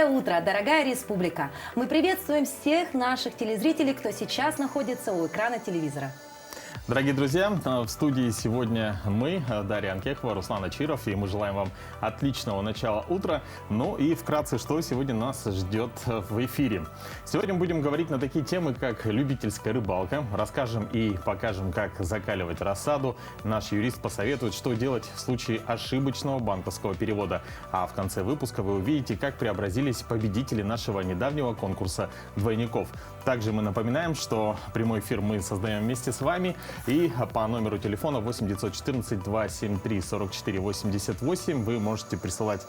Доброе утро, дорогая республика! Мы приветствуем всех наших телезрителей, кто сейчас находится у экрана телевизора. Дорогие друзья, в студии сегодня мы, Дарья Анкехова, Руслан Ачиров, и мы желаем вам отличного начала утра. Ну и вкратце, что сегодня нас ждет в эфире. Сегодня будем говорить на такие темы, как любительская рыбалка. Расскажем и покажем, как закаливать рассаду. Наш юрист посоветует, что делать в случае ошибочного банковского перевода. А в конце выпуска вы увидите, как преобразились победители нашего недавнего конкурса двойников. Также мы напоминаем, что прямой эфир мы создаем вместе с вами. И по номеру телефона 8 914 273 44 88 вы можете присылать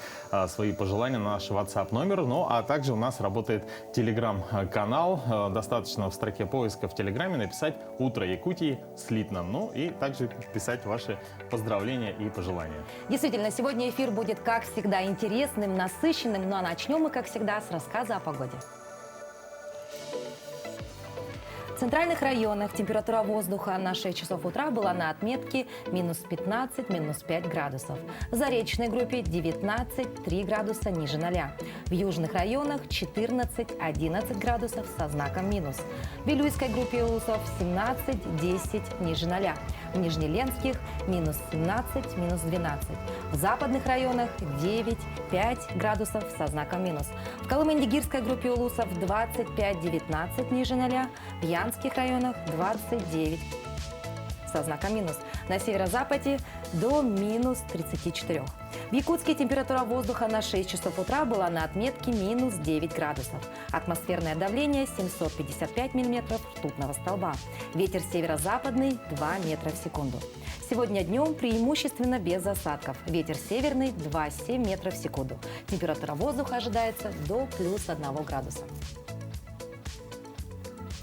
свои пожелания на наш WhatsApp номер. Ну а также у нас работает телеграм-канал. Достаточно в строке поиска в телеграме написать «Утро Якутии» слитно. Ну и также писать ваши поздравления и пожелания. Действительно, сегодня эфир будет, как всегда, интересным, насыщенным. Ну а начнем мы, как всегда, с рассказа о погоде. В центральных районах температура воздуха на 6 часов утра была на отметке минус 15, минус 5 градусов. В заречной группе 19, 3 градуса ниже 0. В южных районах 14, 11 градусов со знаком минус. В Вилюйской группе улусов 17, 10 ниже 0. В Нижнеленских минус 17, минус 12. В западных районах 9, 5 градусов со знаком минус. В Колымендигирской группе улусов 25, 19 ниже 0. В Янских районах 29 со знаком минус. На северо-западе до минус 34. В Якутске температура воздуха на 6 часов утра была на отметке минус 9 градусов. Атмосферное давление 755 миллиметров ртутного столба. Ветер северо-западный 2 метра в секунду. Сегодня днем преимущественно без осадков. Ветер северный 2,7 метров в секунду. Температура воздуха ожидается до плюс 1 градуса.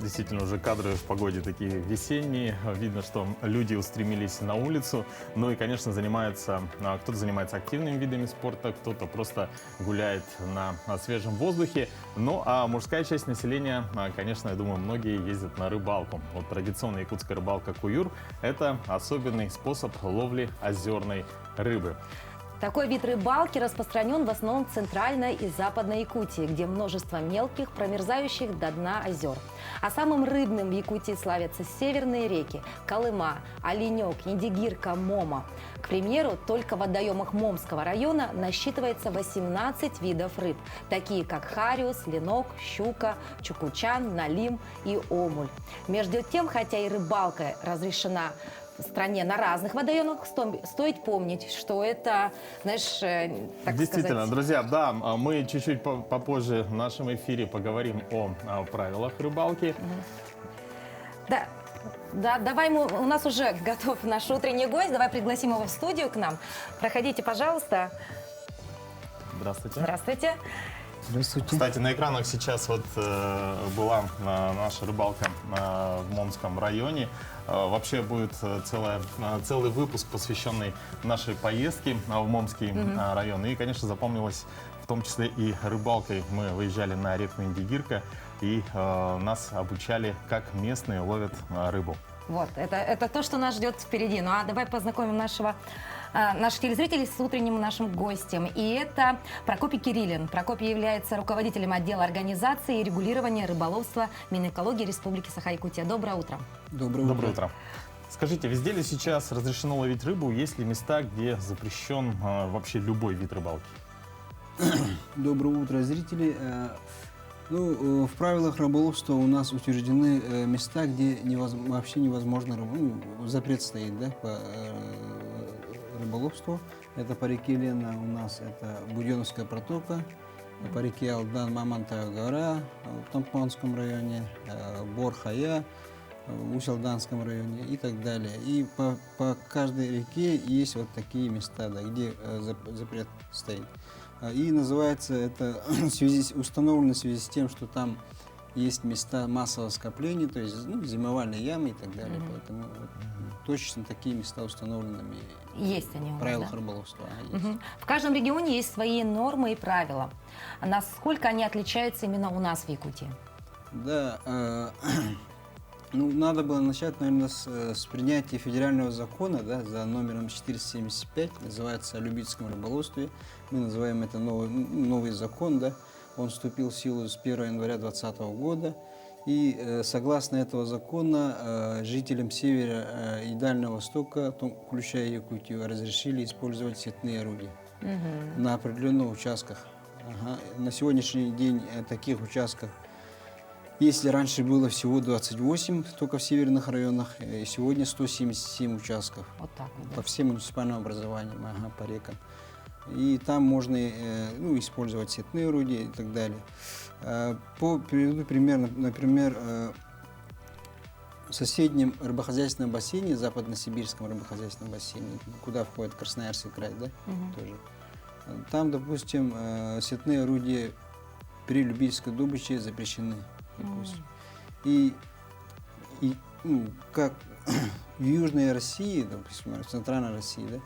Действительно, уже кадры в погоде такие весенние. Видно, что люди устремились на улицу. Ну и, конечно, кто-то занимается активными видами спорта, кто-то просто гуляет на свежем воздухе. Ну а мужская часть населения, конечно, я думаю, многие ездят на рыбалку. Вот традиционная якутская рыбалка куюр – это особенный способ ловли озерной рыбы. Такой вид рыбалки распространен в основном в центральной и западной Якутии, где множество мелких, промерзающих до дна озер. А самым рыбным в Якутии славятся северные реки – Колыма, Оленек, Индигирка, Мома. К примеру, только в водоемах Момского района насчитывается 18 видов рыб, такие как хариус, ленок, щука, чукучан, налим и омуль. Между тем, хотя и рыбалка разрешена в стране на разных водоемах, стоит помнить, что это, знаешь, так Действительно, сказать... друзья, да, мы чуть-чуть попозже в нашем эфире поговорим о правилах рыбалки. Да, давай, у нас уже готов наш утренний гость, давай пригласим его в студию к нам. Проходите, пожалуйста. Здравствуйте. Здравствуйте. Здравствуйте. Кстати, на экранах сейчас вот была наша рыбалка в Момском районе. Вообще будет целый выпуск, посвященный нашей поездке в Момский район. И, конечно, запомнилось в том числе и рыбалкой. Мы выезжали на реку Индигирка, и нас обучали, как местные ловят рыбу. Вот, это то, что нас ждет впереди. Ну а давай познакомим наших телезрителей с утренним нашим гостем. И это Прокопий Кириллин. Прокопий является руководителем отдела организации и регулирования рыболовства Минэкологии Республики Саха-Якутия. Доброе утро. Доброе утро. Скажите, везде ли сейчас разрешено ловить рыбу? Есть ли места, где запрещен вообще любой вид рыбалки? Доброе утро, зрители. Ну, в правилах рыболовства у нас утверждены места, где вообще невозможно запрет стоит, да, по рыболовству. Это по реке Лена у нас это Буденновская протока, по реке Алдан Мамонтовая гора в Тампонском районе, Бор-Хая в Усть-Алданском районе и так далее. И по каждой реке есть вот такие места, да, где запрет стоит. И называется это установлено в связи с тем, что там есть места массового скопления, то есть зимовальные ямы и так далее. Поэтому точно такие места установлены есть они у нас, в правилах да? рыболовства. В каждом регионе есть свои нормы и правила. Насколько они отличаются именно у нас в Якутии? Да, ну, надо было начать, наверное, с принятия федерального закона, да, за номером 475, называется о любительском рыболовстве. Мы называем это новый закон, да. Он вступил в силу с 1 января 2020 года. И согласно этого закона, жителям Севера и Дальнего Востока, включая Якутию, разрешили использовать сетные орудия на определенных участках. Ага. На сегодняшний день таких участков, если раньше было всего 28, только в северных районах, сегодня 177 участков Вот так вот. по всем муниципальным образованиям, по рекам. И там можно использовать сетные орудия и так далее. Приведу пример, например, в соседнем рыбохозяйственном бассейне, западно-сибирском рыбохозяйственном бассейне, куда входит Красноярский край, да, тоже. Там, допустим, сетные орудия при любительской добыче запрещены, допустим. И как в Южной России, допустим, в Центральной России, да,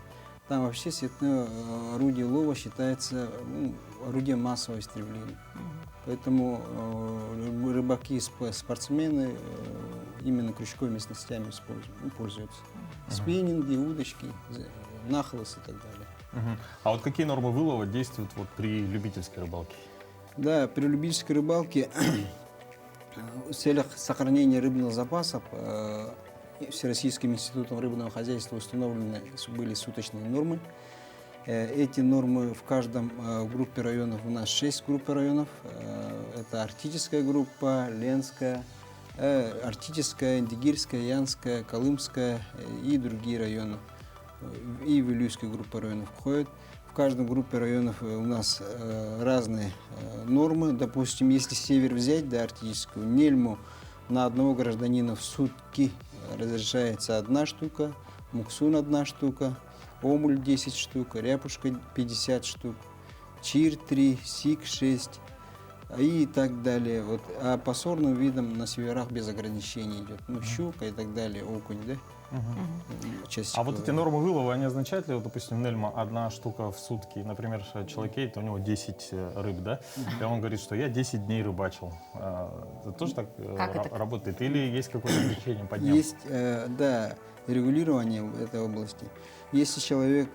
там вообще сетное орудие лова считается орудием массового истребления. Поэтому рыбаки, спортсмены именно крючковыми снастями пользуются. Спиннинги, удочки, нахлыст и так далее. А вот какие нормы вылова действуют вот при любительской рыбалке? Да, при любительской рыбалке в целях сохранения рыбных запасов Всероссийским институтом рыбного хозяйства установлены были суточные нормы. Эти нормы в каждом группе районов, у нас 6 групп районов. Это Арктическая группа, Ленская, Арктическая, Индигирская, Янская, Колымская и другие районы. И в Вилюйскую группу районов входят. В каждой группе районов у нас разные нормы. Допустим, если север взять, да, Арктическую, Нельму на одного гражданина в сутки разрешается 1 штука, Муксун 1 штука, Омуль 10 штук, Ряпушка 50 штук, Чир 3, Сик 6 и так далее. Вот. А по сорным видам на северах без ограничений идет. Щука и так далее, окунь, да? А вот эти нормы вылова, они означают ли, вот, допустим, Нельма 1 штука в сутки, например, человек едет, у него 10 рыб, да? И он говорит, что я 10 дней рыбачил. Это тоже так работает? Или есть какое-то ограничение по дням? Есть, да, регулирование в этой области. Если человек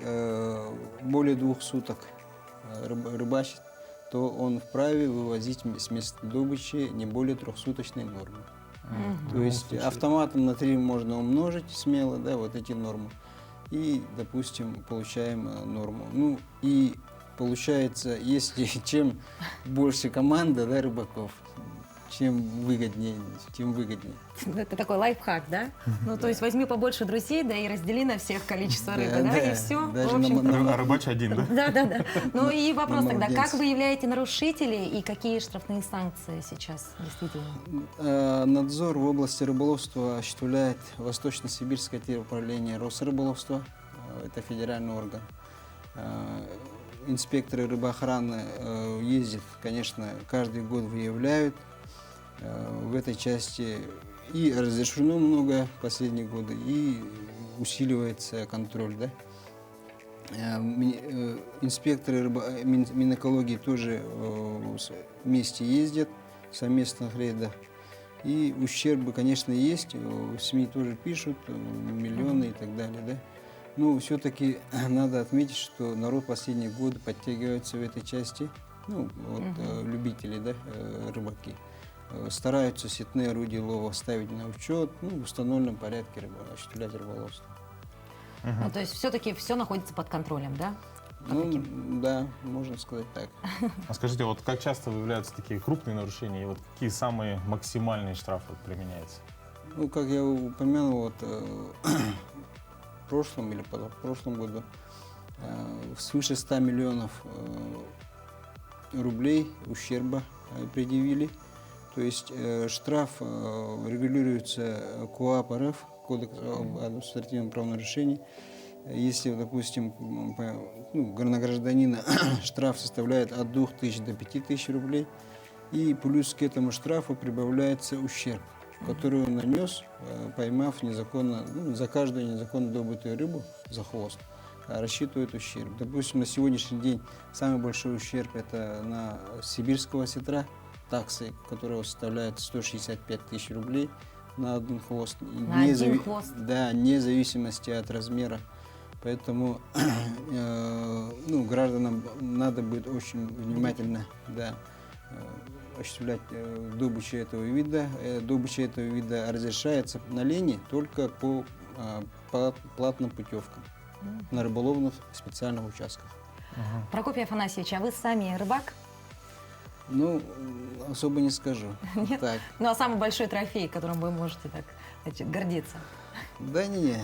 более 2 суток рыбачит, то он вправе вывозить с места добычи не более 3-суточной нормы. То есть автоматом на 3 можно умножить смело, да, вот эти нормы. И, допустим, получаем норму. Ну и получается, если чем больше команда, да, рыбаков, чем выгоднее, тем выгоднее. Это такой лайфхак, да? Ну, то есть возьми побольше друзей, да, и раздели на всех количество рыбы, да, и все. А рыбач один, да? Да. Ну и вопрос тогда, как молодец. выявляете нарушителей и какие штрафные санкции сейчас действительно? Надзор в области рыболовства осуществляет Восточно-Сибирское теруправление Росрыболовства, это федеральный орган. Инспекторы рыбоохраны ездят, конечно, каждый год выявляют. В этой части и разрешено много в последние годы, и усиливается контроль, да. Инспекторы Минэкологии тоже вместе ездят в совместных рейдах. И ущербы, конечно, есть, в СМИ тоже пишут, миллионы и так далее, да. Но все-таки надо отметить, что народ последние годы подтягивается в этой части, любители, да, рыбаки. Стараются сетные орудия лова ставить на учет, в установленном порядке осуществлять рыболовство. Ну, то есть все-таки все находится под контролем, да? Да, можно сказать так. А скажите, вот как часто выявляются такие крупные нарушения, и вот какие самые максимальные штрафы применяются? Ну, как я упомянул, вот, в прошлом или позапрошлом году свыше 100 миллионов рублей ущерба предъявили. То есть штраф регулируется КоАП РФ, Кодекс об административном правонарушении. Если, допустим, на гражданина штраф составляет от 2000 до 5000 рублей, и плюс к этому штрафу прибавляется ущерб, который он нанес, поймав незаконно, за каждую незаконно добытую рыбу за хвост, рассчитывает ущерб. Допустим, на сегодняшний день самый большой ущерб это на сибирского осетра, таксы, которого составляет 165 тысяч рублей на один хвост. На один хвост? Да, вне зависимости от размера. Поэтому гражданам надо быть очень внимательно, да, осуществлять добычу этого вида. Добыча этого вида разрешается на лени только по платным путевкам на рыболовных специальных участках. Прокопий Афанасьевич, а вы сами рыбак? Ну, особо не скажу. Нет? Так. Ну а самый большой трофей, которым вы можете так, значит, гордиться? Да не,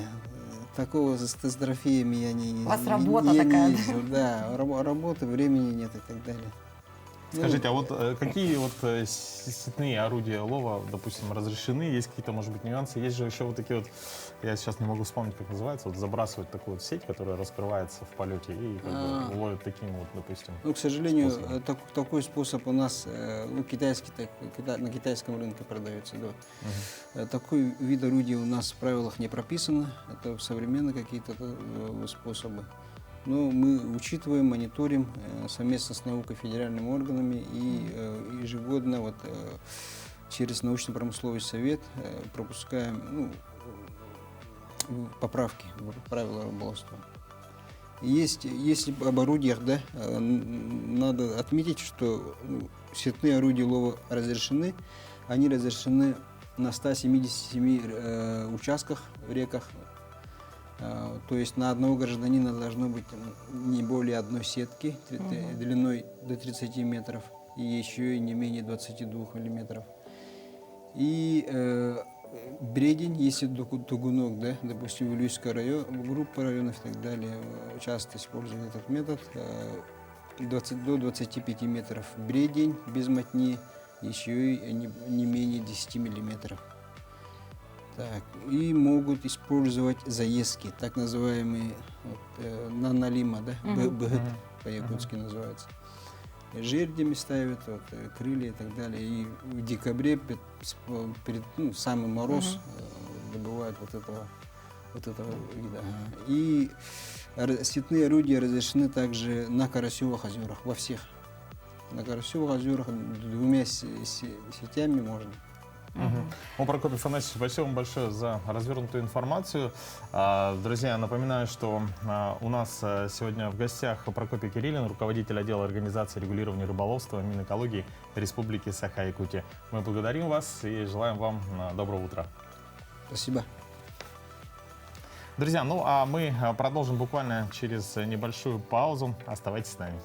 такого с трофеями я не... У вас работа я такая, не ездил, да, работы, времени нет и так далее. Скажите, а вот какие вот сетные орудия лова, допустим, разрешены? Есть какие-то, может быть, нюансы? Есть же еще вот такие вот, я сейчас не могу вспомнить, как называется, вот забрасывать такую вот сеть, которая раскрывается в полете и как бы ловят таким вот, допустим. Ну, к сожалению, способом. такой способ у нас на китайском рынке продается. Да. Такой вид орудия у нас в правилах не прописано. Это современные какие-то способы. Но мы учитываем, мониторим совместно с наукой, федеральными органами и ежегодно вот, через научно-промысловый совет пропускаем поправки в правила рыболовства. Если об орудиях, да, надо отметить, что сетные орудия лова разрешены. Они разрешены на 177 участках в реках. То есть на одного гражданина должно быть не более одной сетки длиной до 30 метров и еще и не менее 22 миллиметров. И бредень, если тугунок, да, допустим, в Илюйский район, группа районов и так далее, часто используют этот метод, до 25 метров бредень без мотни, еще и не менее 10 миллиметров. Так, и могут использовать заездки, так называемые наналима, да, бгт по-якутски называется. Жердями ставят, вот, крылья и так далее. И в декабре, перед самый мороз, добывают вот этого вида. И сетные орудия разрешены также на Карасевых озерах, во всех. На Карасевых озерах двумя сетями можно. Ну, Прокопий Афанасьевич, спасибо вам большое за развернутую информацию. Друзья, напоминаю, что у нас сегодня в гостях Прокопий Кириллин, руководитель отдела организации регулирования рыболовства Минэкологии Республики Саха-Якутия. Мы благодарим вас и желаем вам доброго утра. Спасибо. Друзья, ну а мы продолжим буквально через небольшую паузу. Оставайтесь с нами.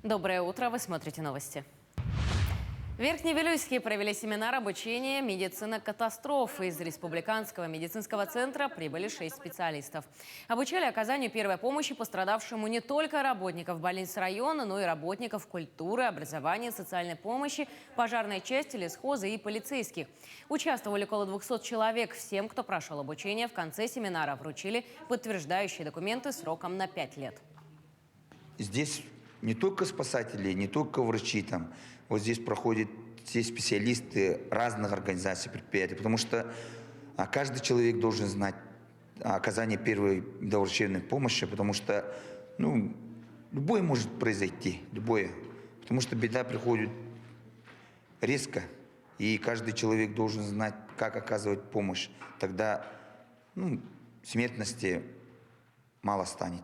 Доброе утро, вы смотрите новости. В Верхневилюйске провели семинар обучения «Медицина катастроф». Из Республиканского медицинского центра прибыли 6 специалистов. Обучали оказанию первой помощи пострадавшему не только работников больниц района, но и работников культуры, образования, социальной помощи, пожарной части, лесхоза и полицейских. Участвовали около 200 человек. Всем, кто прошел обучение, в конце семинара вручили подтверждающие документы сроком на 5 лет. Здесь не только спасатели, не только врачи там. Вот здесь проходят все специалисты разных организаций, предприятий, потому что каждый человек должен знать оказание первой доврачебной помощи, потому что любое может произойти, любое. Потому что беда приходит резко, и каждый человек должен знать, как оказывать помощь. Тогда смертности мало станет.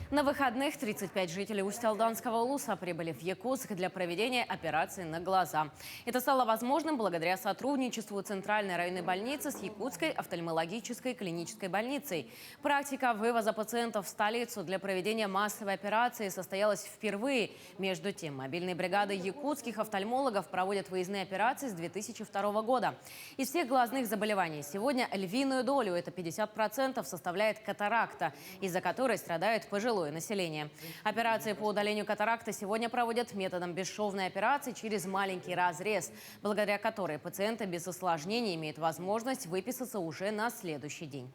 На выходных 35 жителей Усть-Алданского улуса прибыли в Якутск для проведения операции на глаза. Это стало возможным благодаря сотрудничеству Центральной районной больницы с Якутской офтальмологической клинической больницей. Практика вывоза пациентов в столицу для проведения массовой операции состоялась впервые. Между тем, мобильные бригады якутских офтальмологов проводят выездные операции с 2002 года. Из всех глазных заболеваний сегодня львиную долю, это 50%, составляет катаракта, из-за которой страдают пожилые населения. Операции по удалению катаракты сегодня проводят методом бесшовной операции через маленький разрез, благодаря которой пациенты без осложнений имеют возможность выписаться уже на следующий день.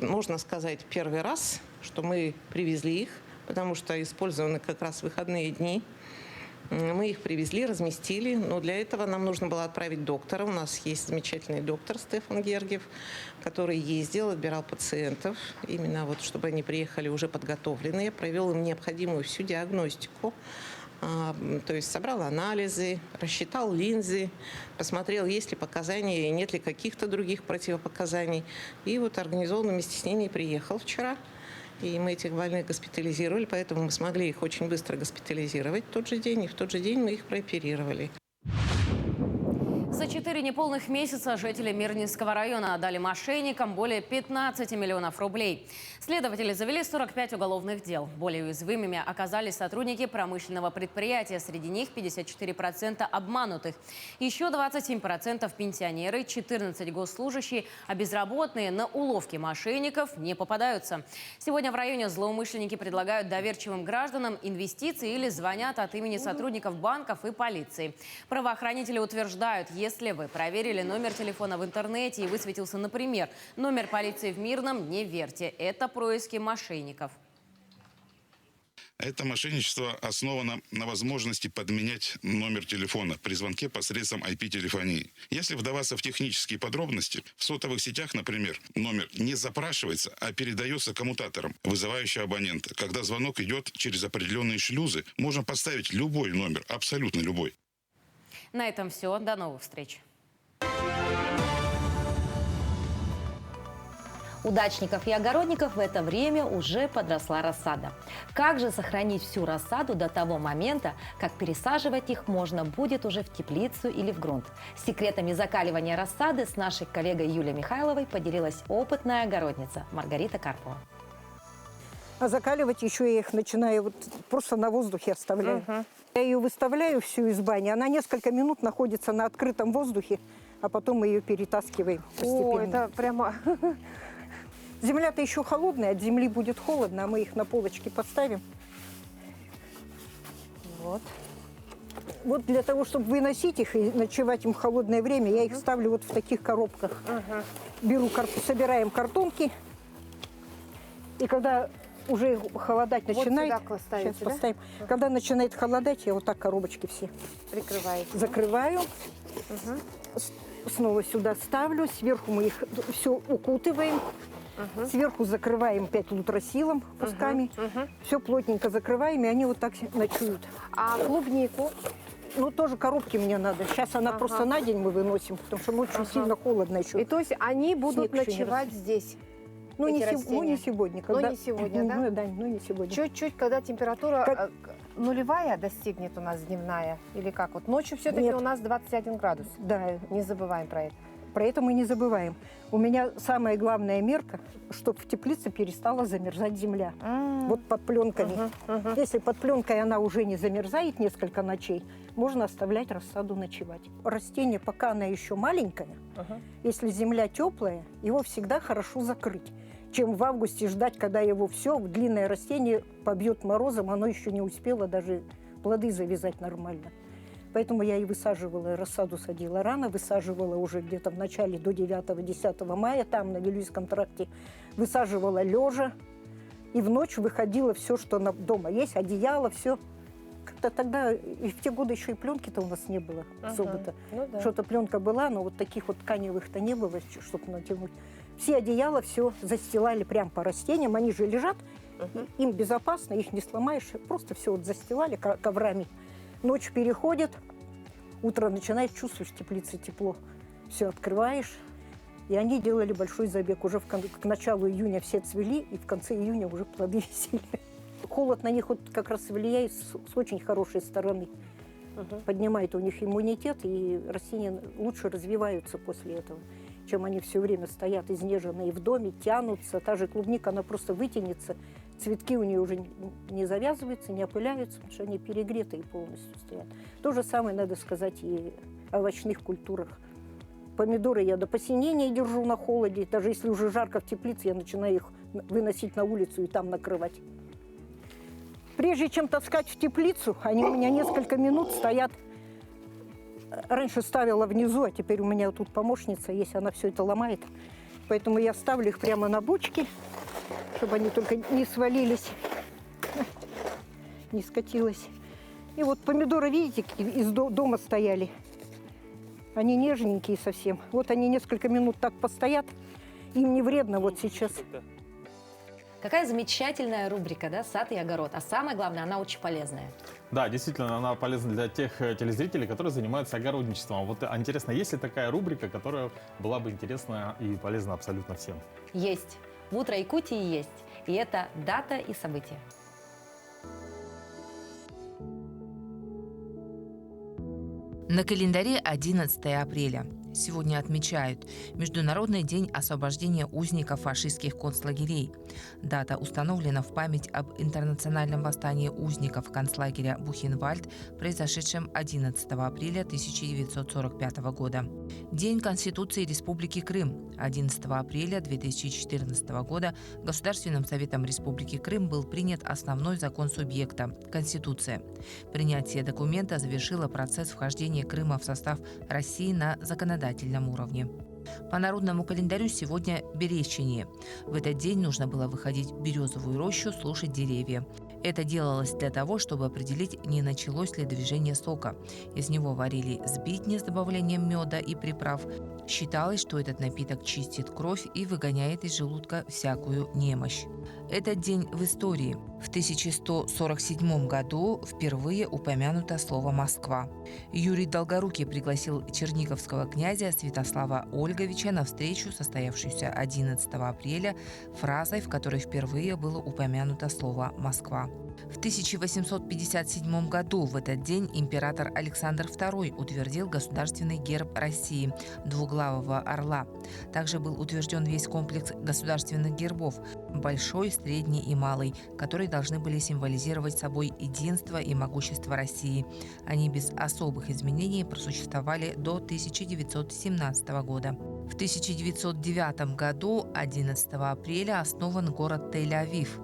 Можно сказать, первый раз, что мы привезли их, потому что использованы как раз выходные дни. Мы их привезли, разместили, но для этого нам нужно было отправить доктора. У нас есть замечательный доктор Стефан Гергев, который ездил, отбирал пациентов, именно вот чтобы они приехали уже подготовленные, провел им необходимую всю диагностику, То есть собрал анализы, рассчитал линзы, посмотрел, есть ли показания, нет ли каких-то других противопоказаний. И вот организованно вместе с ними приехал вчера. И мы этих больных госпитализировали, поэтому мы смогли их очень быстро госпитализировать в тот же день, и в тот же день мы их прооперировали. За 4 неполных месяца жители Мирнинского района отдали мошенникам более 15 миллионов рублей. Следователи завели 45 уголовных дел. Более уязвимыми оказались сотрудники промышленного предприятия. Среди них 54% обманутых. Еще 27% пенсионеры, 14 госслужащие, а безработные на уловки мошенников не попадаются. Сегодня в районе злоумышленники предлагают доверчивым гражданам инвестиции или звонят от имени сотрудников банков и полиции. Правоохранители утверждают, если вы проверили номер телефона в интернете и высветился, например, номер полиции в Мирном, не верьте. Это происки мошенников. Это мошенничество основано на возможности подменять номер телефона при звонке посредством IP-телефонии. Если вдаваться в технические подробности, в сотовых сетях, например, номер не запрашивается, а передается коммутатором, вызывающим абонента. Когда звонок идет через определенные шлюзы, можно поставить любой номер, абсолютно любой. На этом все. До новых встреч. У дачников и огородников в это время уже подросла рассада. Как же сохранить всю рассаду до того момента, как пересаживать их можно будет уже в теплицу или в грунт? Секретами закаливания рассады с нашей коллегой Юлией Михайловой поделилась опытная огородница Маргарита Карпова. А закаливать еще я их начинаю вот просто на воздухе оставляю. Я ее выставляю всю из бани, она несколько минут находится на открытом воздухе, а потом мы ее перетаскиваем постепенно. О, это прямо... Земля-то еще холодная, от земли будет холодно, а мы их на полочке поставим. Вот. Вот для того, чтобы выносить их и ночевать им в холодное время, я их ставлю вот в таких коробках. Беру, собираем картонки, и когда уже холодать начинает, сюда ставите, сейчас поставим. Когда начинает холодать, я вот так коробочки все Прикрываете. закрываю, снова сюда ставлю, сверху мы их все укутываем, сверху закрываем опять лутросилом кусками, все плотненько закрываем, и они вот так ночуют. А клубнику? Ну, тоже коробки мне надо. Сейчас она просто на день мы выносим, потому что ночью сильно холодно еще. И то есть они будут Снег еще не ночевать здесь? Ну, эти не растения? сегодня. Ну, не сегодня, да? Ну, да, ну, не сегодня. Чуть-чуть, когда температура нулевая достигнет у нас дневная, или как? Вот ночью все-таки Нет. у нас 21 градус. Да, Не забываем про это. про это мы не забываем. У меня самая главная мерка, чтобы в теплице перестала замерзать земля. Вот под пленками. Если под пленкой она уже не замерзает несколько ночей, можно оставлять рассаду ночевать. Растение, пока оно еще маленькое, если земля теплая, его всегда хорошо закрыть, чем в августе ждать, когда его все, длинное растение побьет морозом, оно еще не успело даже плоды завязать нормально. Поэтому я и высаживала, рассаду садила рано, высаживала уже где-то в начале до 9-10 мая, там на Вилюйском тракте, высаживала лежа, и в ночь выходило все, что дома есть, одеяло, все. Как-то тогда, и в те годы еще и пленки-то у нас не было особо-то. Ну, да. Что-то пленка была, но вот таких вот тканевых-то не было, чтобы натянуть. Все одеяла, все застилали прямо по растениям, они же лежат, им безопасно, их не сломаешь, просто все вот застилали коврами. Ночь переходит, утро начинает чувствовать в теплице тепло. Все открываешь, и они делали большой забег. Уже к началу июня все цвели, и в конце июня уже плоды висели. Холод на них вот как раз влияет с очень хорошей стороны. Поднимает у них иммунитет, и растения лучше развиваются после этого, чем они все время стоят изнеженные в доме, тянутся. Та же клубника, она просто вытянется, цветки у нее уже не завязываются, не опыляются, потому что они перегретые полностью стоят. То же самое надо сказать и о овощных культурах. Помидоры я до посинения держу на холоде, даже если уже жарко в теплице, я начинаю их выносить на улицу и там накрывать. Прежде чем таскать в теплицу, они у меня несколько минут стоят. Раньше ставила внизу, а теперь у меня тут помощница есть, она все это ломает. Поэтому я ставлю их прямо на бочки, чтобы они только не свалились, не скатилось. И вот помидоры, видите, из дома стояли. Они нежненькие совсем. Вот они несколько минут так постоят, им не вредно вот сейчас. Какая замечательная рубрика, да, «Сад и огород». А самое главное, она очень полезная. Да, действительно, она полезна для тех телезрителей, которые занимаются огородничеством. Вот интересно, есть ли такая рубрика, которая была бы интересна и полезна абсолютно всем? Есть. В «Утро Якутии» есть. И это дата и события. На календаре 11 апреля. Сегодня отмечают Международный день освобождения узников фашистских концлагерей. Дата установлена в память об интернациональном восстании узников концлагеря Бухенвальд, произошедшем 11 апреля 1945 года. День Конституции Республики Крым. 11 апреля 2014 года Государственным Советом Республики Крым был принят основной закон субъекта – Конституция. Принятие документа завершило процесс вхождения Крыма в состав России на законодательном уровне. По народному календарю сегодня Берещине. В этот день нужно было выходить в березовую рощу, слушать деревья. Это делалось для того, чтобы определить, не началось ли движение сока. Из него варили сбитни с добавлением меда и приправ. Считалось, что этот напиток чистит кровь и выгоняет из желудка всякую немощь. Этот день в истории. В 1147 году впервые упомянуто слово «Москва». Юрий Долгорукий пригласил черниговского князя Святослава Ольговича на встречу, состоявшуюся 11 апреля, фразой, в которой впервые было упомянуто слово «Москва». В 1857 году в этот день император Александр II утвердил государственный герб России – двуглавого орла. Также был утвержден весь комплекс государственных гербов – большой, средний и малый, которые должны были символизировать собой единство и могущество России. Они без особых изменений просуществовали до 1917 года. В 1909 году, 11 апреля, основан город Тель-Авив.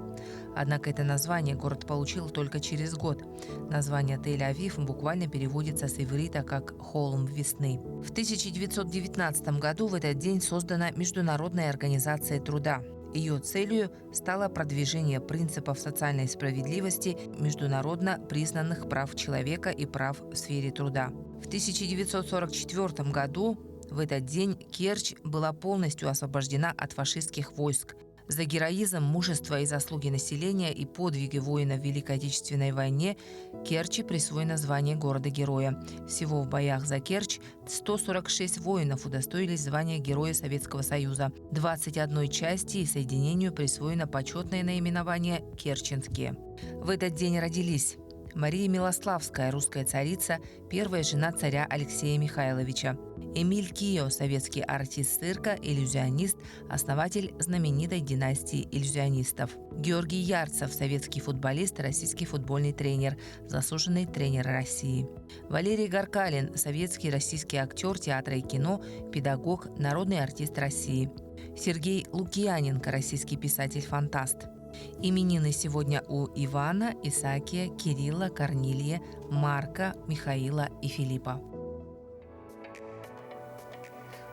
Однако это название город получил только через год. Название Тель-Авив буквально переводится с иврита как «холм весны». В 1919 году в этот день создана Международная организация труда. Ее целью стало продвижение принципов социальной справедливости, международно признанных прав человека и прав в сфере труда. В 1944 году в этот день Керчь была полностью освобождена от фашистских войск. За героизм, мужество и заслуги населения и подвиги воинов в Великой Отечественной войне Керчи присвоено звание города-героя. Всего в боях за Керчь 146 воинов удостоились звания Героя Советского Союза. 21 части и соединению присвоено почетное наименование «Керченские». В этот день родились Мария Милославская, русская царица, первая жена царя Алексея Михайловича. Эмиль Кио, советский артист цирка, иллюзионист, основатель знаменитой династии иллюзионистов. Георгий Ярцев, советский футболист, российский футбольный тренер, заслуженный тренер России. Валерий Гаркалин, советский российский актер театра и кино, педагог, народный артист России. Сергей Лукьяненко, российский писатель-фантаст. Именины сегодня у Ивана, Исаакия, Кирилла, Корнилия, Марка, Михаила и Филиппа.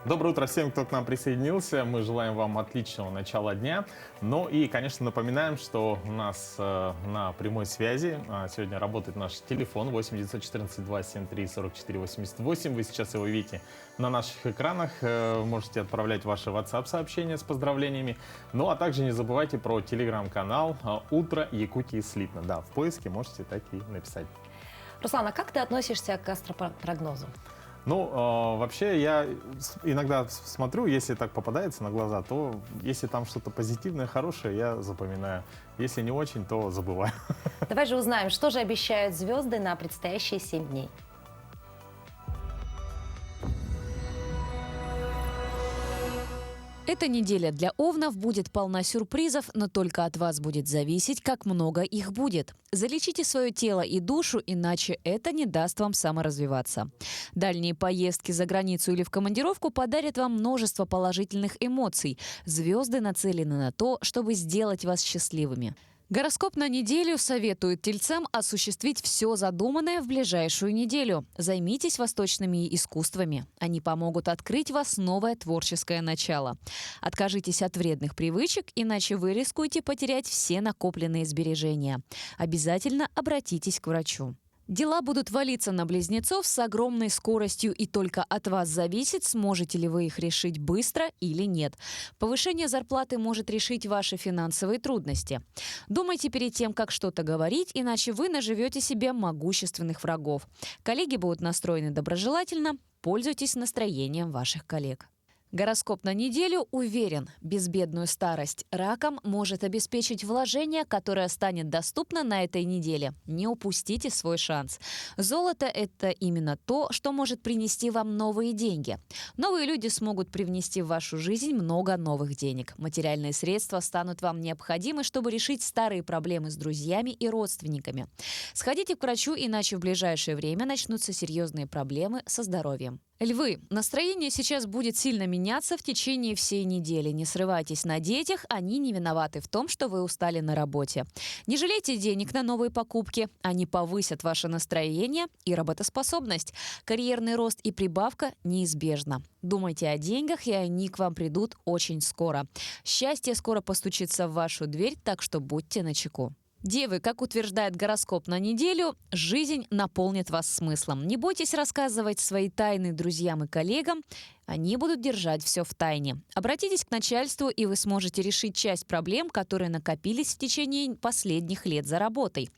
Доброе утро всем, кто к нам присоединился. Мы желаем вам отличного начала дня. Ну и, конечно, напоминаем, что у нас на прямой связи сегодня работает наш телефон 8 914 273 44 88. Вы сейчас его видите на наших экранах. Можете отправлять ваши WhatsApp-сообщения с поздравлениями. Ну а также не забывайте про телеграм-канал «Утро Якутии слитно». Да, в поиске можете так и написать. Руслан, а как ты относишься к астропрогнозу? Ну, вообще, я иногда смотрю, если так попадается на глаза, то если там что-то позитивное, хорошее, я запоминаю. Если не очень, то забываю. Давай же узнаем, что же обещают звезды на предстоящие 7 дней. Эта неделя для овнов будет полна сюрпризов, но только от вас будет зависеть, как много их будет. Залечите свое тело и душу, иначе это не даст вам саморазвиваться. Дальние поездки за границу или в командировку подарят вам множество положительных эмоций. Звезды нацелены на то, чтобы сделать вас счастливыми. Гороскоп на неделю советует тельцам осуществить все задуманное в ближайшую неделю. Займитесь восточными искусствами. Они помогут открыть вас новое творческое начало. Откажитесь от вредных привычек, иначе вы рискуете потерять все накопленные сбережения. Обязательно обратитесь к врачу. Дела будут валиться на близнецов с огромной скоростью, и только от вас зависит, сможете ли вы их решить быстро или нет. Повышение зарплаты может решить ваши финансовые трудности. Думайте перед тем, как что-то говорить, иначе вы наживете себе могущественных врагов. Коллеги будут настроены доброжелательно, пользуйтесь настроением ваших коллег. Гороскоп на неделю уверен, безбедную старость раком может обеспечить вложение, которое станет доступно на этой неделе. Не упустите свой шанс. Золото – это именно то, что может принести вам новые деньги. Новые люди смогут привнести в вашу жизнь много новых денег. Материальные средства станут вам необходимы, чтобы решить старые проблемы с друзьями и родственниками. Сходите к врачу, иначе в ближайшее время начнутся серьезные проблемы со здоровьем. Львы, настроение сейчас будет сильно меняться в течение всей недели. Не срывайтесь на детях, они не виноваты в том, что вы устали на работе. Не жалейте денег на новые покупки, они повысят ваше настроение и работоспособность. Карьерный рост и прибавка неизбежна. Думайте о деньгах, и они к вам придут очень скоро. Счастье скоро постучится в вашу дверь, так что будьте начеку. Девы, как утверждает гороскоп на неделю, жизнь наполнит вас смыслом. Не бойтесь рассказывать свои тайны друзьям и коллегам, они будут держать все в тайне. Обратитесь к начальству, и вы сможете решить часть проблем, которые накопились в течение последних лет за работой.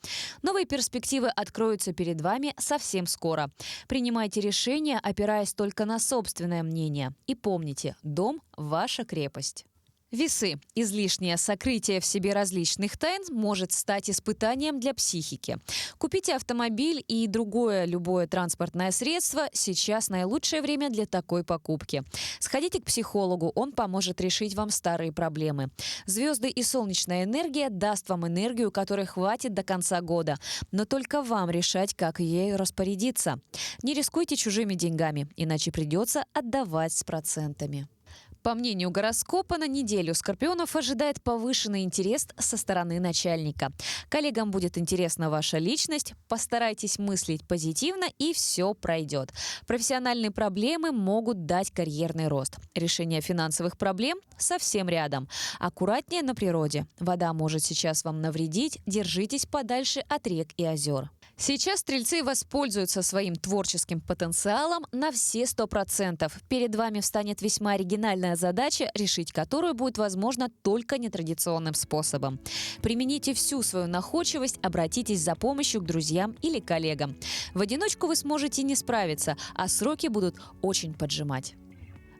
Новые перспективы откроются перед вами совсем скоро. Принимайте решения, опираясь только на собственное мнение. И помните, дом – ваша крепость. Весы. Излишнее сокрытие в себе различных тайн может стать испытанием для психики. Купите автомобиль и другое любое транспортное средство. Сейчас наилучшее время для такой покупки. Сходите к психологу, он поможет решить вам старые проблемы. Звезды и солнечная энергия даст вам энергию, которой хватит до конца года. Но только вам решать, как ею распорядиться. Не рискуйте чужими деньгами, иначе придется отдавать с процентами. По мнению гороскопа, на неделю скорпионов ожидает повышенный интерес со стороны начальника. Коллегам будет интересна ваша личность, постарайтесь мыслить позитивно, и все пройдет. Профессиональные проблемы могут дать карьерный рост. Решение финансовых проблем совсем рядом. Аккуратнее на природе. Вода может сейчас вам навредить, держитесь подальше от рек и озер. Сейчас стрельцы воспользуются своим творческим потенциалом на все 100%. Перед вами встанет весьма оригинальная задача, решить которую будет возможно только нетрадиционным способом. Примените всю свою находчивость, обратитесь за помощью к друзьям или коллегам. В одиночку вы сможете не справиться, а сроки будут очень поджимать.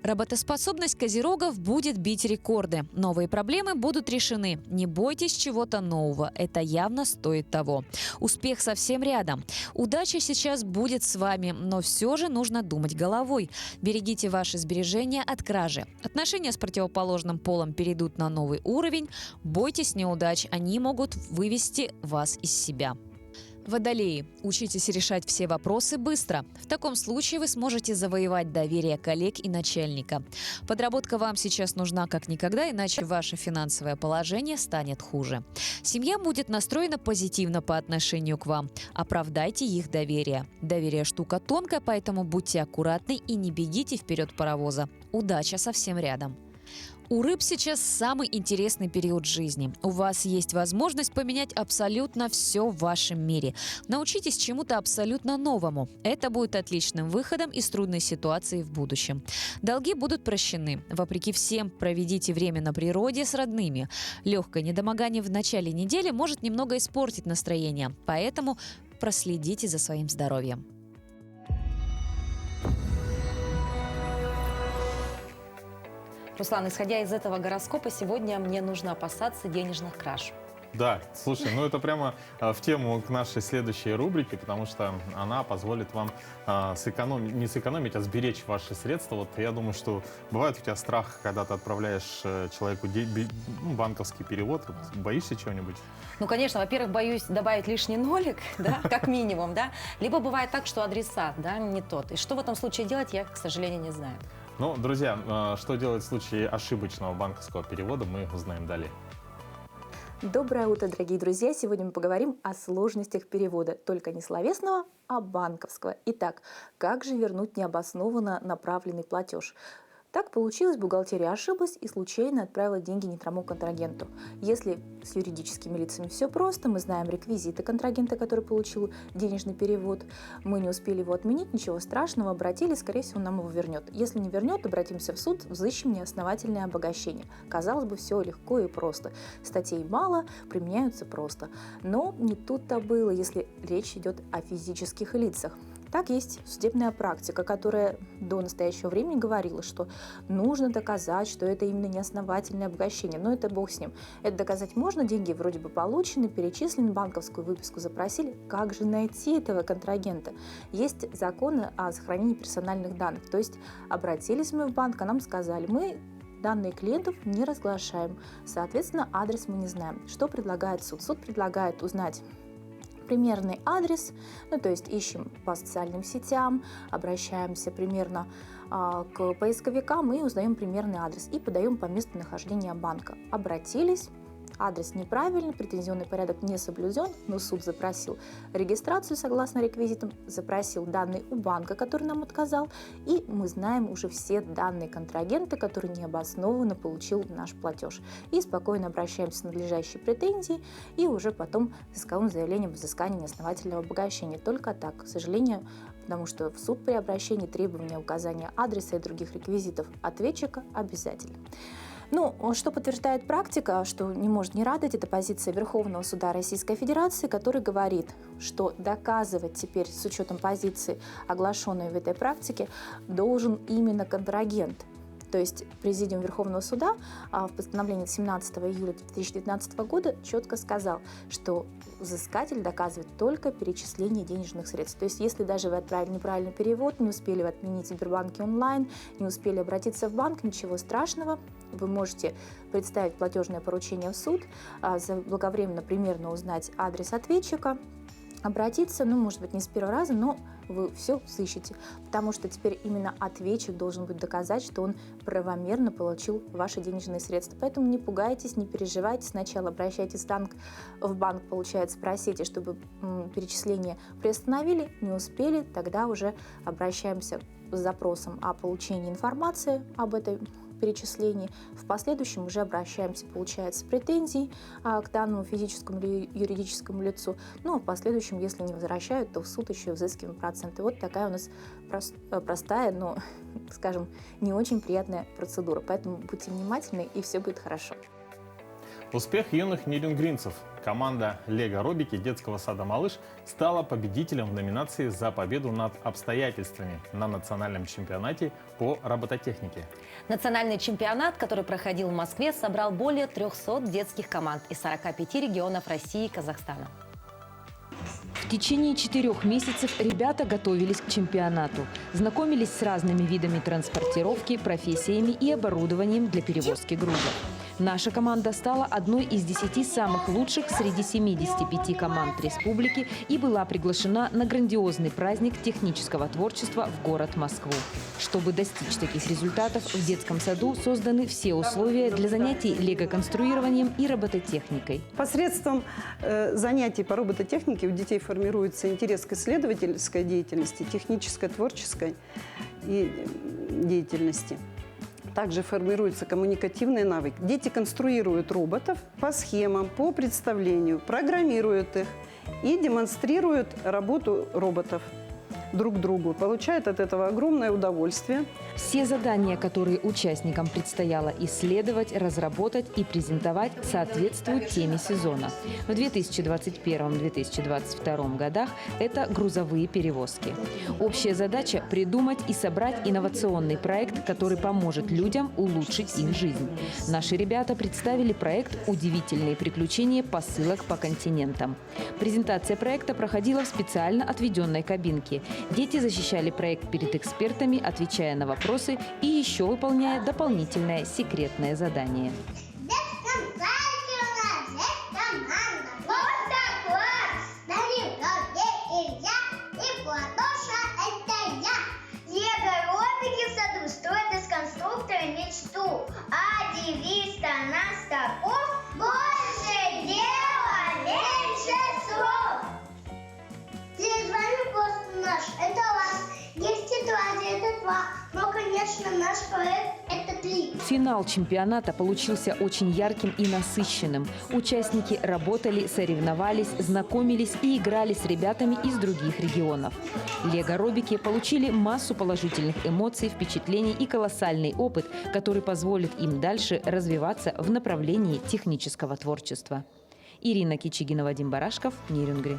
Работоспособность козерогов будет бить рекорды. Новые проблемы будут решены. Не бойтесь чего-то нового. Это явно стоит того. Успех совсем рядом. Удача сейчас будет с вами, но все же нужно думать головой. Берегите ваши сбережения от кражи. Отношения с противоположным полом перейдут на новый уровень. Бойтесь неудач, они могут вывести вас из себя. Водолеи, учитесь решать все вопросы быстро. В таком случае вы сможете завоевать доверие коллег и начальника. Подработка вам сейчас нужна как никогда, иначе ваше финансовое положение станет хуже. Семья будет настроена позитивно по отношению к вам. Оправдайте их доверие. Доверие штука тонкая, поэтому будьте аккуратны и не бегите вперед паровоза. Удача совсем рядом. У рыб сейчас самый интересный период жизни. У вас есть возможность поменять абсолютно все в вашем мире. Научитесь чему-то абсолютно новому. Это будет отличным выходом из трудной ситуации в будущем. Долги будут прощены. Вопреки всем, проведите время на природе с родными. Легкое недомогание в начале недели может немного испортить настроение, поэтому проследите за своим здоровьем. Руслан, исходя из этого гороскопа, сегодня мне нужно опасаться денежных краж. Да, слушай, ну это прямо в тему к нашей следующей рубрике, потому что она позволит вам не сэкономить, а сберечь ваши средства. Вот я думаю, что бывает у тебя страх, когда ты отправляешь человеку банковский перевод. Боишься чего-нибудь? Ну, конечно, во-первых, боюсь добавить лишний нолик, да, как минимум, да. Либо бывает так, что адресат, да, не тот. И что в этом случае делать, я, к сожалению, не знаю. Ну, друзья, что делать в случае ошибочного банковского перевода, мы узнаем далее. Доброе утро, дорогие друзья! Сегодня мы поговорим о сложностях перевода, только не словесного, а банковского. Итак, как же вернуть необоснованно направленный платеж? Так получилось, бухгалтерия ошиблась и случайно отправила деньги не тому контрагенту. Если с юридическими лицами все просто, мы знаем реквизиты контрагента, который получил денежный перевод, мы не успели его отменить, ничего страшного, обратились, скорее всего, он нам его вернет. Если не вернет, обратимся в суд, взыщем неосновательное обогащение. Казалось бы, все легко и просто. Статей мало, применяются просто. Но не тут-то было, если речь идет о физических лицах. Так есть судебная практика, которая до настоящего времени говорила, что нужно доказать, что это именно неосновательное обогащение. Но это бог с ним. Это доказать можно, деньги вроде бы получены, перечислены, банковскую выписку запросили. Как же найти этого контрагента? Есть законы о сохранении персональных данных. То есть обратились мы в банк, а нам сказали, мы данные клиентов не разглашаем. Соответственно, адрес мы не знаем. Что предлагает суд? Суд предлагает узнать примерный адрес, то есть ищем по социальным сетям, обращаемся примерно к поисковикам и узнаем примерный адрес и подаем по месту нахождения банка. Обратились, адрес неправильный, претензионный порядок не соблюден, но суд запросил регистрацию согласно реквизитам, запросил данные у банка, который нам отказал, и мы знаем уже все данные контрагента, который необоснованно получил наш платеж. И спокойно обращаемся с надлежащей претензией и уже потом с исковым заявлением об взыскании неосновательного обогащения. Только так, к сожалению, потому что в суд при обращении требования указания адреса и других реквизитов ответчика обязательно. Что подтверждает практика, что не может не радовать, это позиция Верховного суда Российской Федерации, который говорит, что доказывать теперь с учетом позиции, оглашенной в этой практике, должен именно контрагент. То есть Президиум Верховного суда в постановлении 17 июля 2019 года четко сказал, что взыскатель доказывает только перечисление денежных средств. То есть если даже вы отправили неправильный перевод, не успели вы отменить в Сбербанке онлайн, не успели обратиться в банк, ничего страшного. Вы можете представить платежное поручение в суд, заблаговременно примерно узнать адрес ответчика, обратиться, может быть, не с первого раза, но вы все сыщете, потому что теперь именно ответчик должен будет доказать, что он правомерно получил ваши денежные средства. Поэтому не пугайтесь, не переживайте. Сначала обращайтесь в банк, получается, просите, чтобы перечисление приостановили, не успели, тогда уже обращаемся с запросом о получении информации об этой перечислений. В последующем уже обращаемся, получается, с претензией к данному физическому или юридическому лицу. А в последующем, если не возвращают, то в суд еще взыскиваем проценты. Вот такая у нас простая, но, скажем, не очень приятная процедура. Поэтому будьте внимательны, и все будет хорошо. Успех юных нирингринцев. Команда «Лего Робики» детского сада «Малыш» стала победителем в номинации «За победу над обстоятельствами» на национальном чемпионате по робототехнике. Национальный чемпионат, который проходил в Москве, собрал более 300 детских команд из 45 регионов России и Казахстана. В течение 4 месяцев ребята готовились к чемпионату, знакомились с разными видами транспортировки, профессиями и оборудованием для перевозки грузов. Наша команда стала одной из 10 самых лучших среди 75 команд республики и была приглашена на грандиозный праздник технического творчества в город Москву. Чтобы достичь таких результатов, в детском саду созданы все условия для занятий лего-конструированием и робототехникой. Посредством занятий по робототехнике у детей формируется интерес к исследовательской деятельности, технической, творческой и деятельности. Также формируются коммуникативные навыки. Дети конструируют роботов по схемам, по представлению, программируют их и демонстрируют работу роботов друг другу. Получают от этого огромное удовольствие. Все задания, которые участникам предстояло исследовать, разработать и презентовать, соответствуют теме сезона. В 2021-2022 годах это грузовые перевозки. Общая задача – придумать и собрать инновационный проект, который поможет людям улучшить их жизнь. Наши ребята представили проект «Удивительные приключения посылок по континентам». Презентация проекта проходила в специально отведенной кабинке. Дети защищали проект перед экспертами, отвечая на вопросы и еще выполняя дополнительное секретное задание. Это вас. Есть ситуация, это два. Но, конечно, наш проект Финал чемпионата получился очень ярким и насыщенным. Участники работали, соревновались, знакомились и играли с ребятами из других регионов. Лего-робики получили массу положительных эмоций, впечатлений и колоссальный опыт, который позволит им дальше развиваться в направлении технического творчества. Ирина Кичигина, Вадим Барашков, Нерюнгри.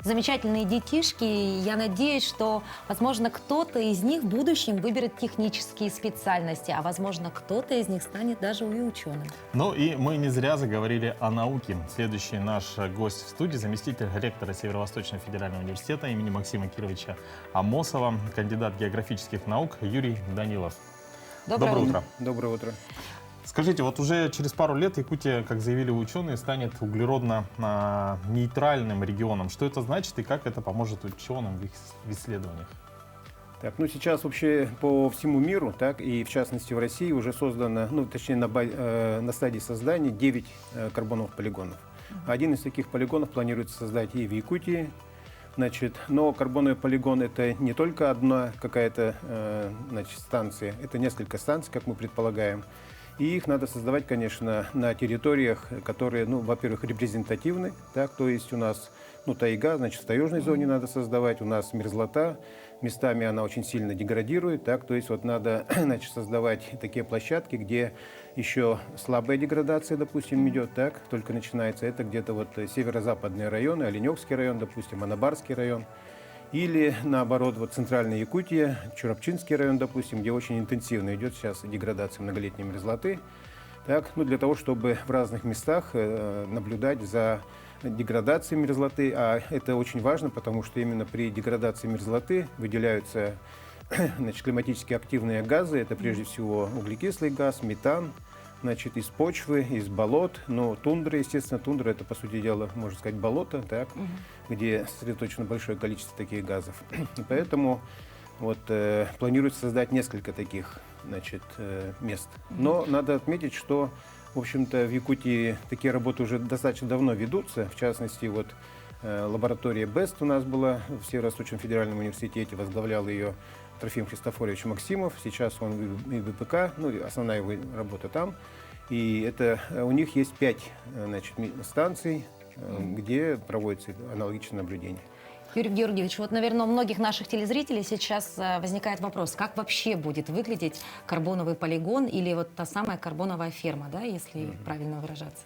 Замечательные детишки. Я надеюсь, что, возможно, кто-то из них в будущем выберет технические специальности, а, возможно, кто-то из них станет даже и ученым. Ну и мы не зря заговорили о науке. Следующий наш гость в студии — заместитель ректора Северо-Восточного федерального университета имени Максима Кировича Амосова, кандидат географических наук Юрий Данилов. Доброе утро. Доброе утро. Скажите, вот уже через пару лет Якутия, как заявили ученые, станет углеродно-нейтральным регионом. Что это значит и как это поможет ученым в их исследованиях? Так, ну сейчас вообще по всему миру, так, и в частности в России уже создано, ну точнее на стадии создания 9 карбоновых полигонов. Один из таких полигонов планируется создать и в Якутии. Значит, но карбоновый полигон — это не только одна какая-то станция, это несколько станций, как мы предполагаем. И их надо создавать, конечно, на территориях, которые, ну, во-первых, репрезентативны, так, то есть у нас, ну, тайга, значит, в таежной зоне надо создавать, у нас мерзлота, местами она очень сильно деградирует, так, то есть вот надо, значит, создавать такие площадки, где еще слабая деградация, допустим, идет, так, только начинается, это где-то вот северо-западные районы, Оленёкский район, допустим, Анабарский район. Или, наоборот, вот центральная Якутия, Чурапчинский район, допустим, где очень интенсивно идет сейчас деградация многолетней мерзлоты. Так, ну, для того, чтобы в разных местах наблюдать за деградацией мерзлоты. А это очень важно, потому что именно при деградации мерзлоты выделяются, значит, климатически активные газы. Это прежде всего углекислый газ, метан, значит, из почвы, из болот. Но тундра, естественно, тундра — это, по сути дела, можно сказать, болото, так, где сосредоточено большое количество таких газов. И поэтому вот планируется создать несколько таких, значит, мест. Но надо отметить, что, в общем-то, в Якутии такие работы уже достаточно давно ведутся. В частности, вот лаборатория БЭСТ у нас была в Северо-Восточном федеральном университете, возглавлял ее Трофим Христофорович Максимов. Сейчас он и в ВПК, ну, основная его работа там. И это у них есть 5, значит, станций, где проводится аналогичное наблюдение. Юрий Георгиевич, вот, наверное, у многих наших телезрителей сейчас возникает вопрос, как вообще будет выглядеть карбоновый полигон или вот та самая карбоновая ферма, да, если правильно выражаться?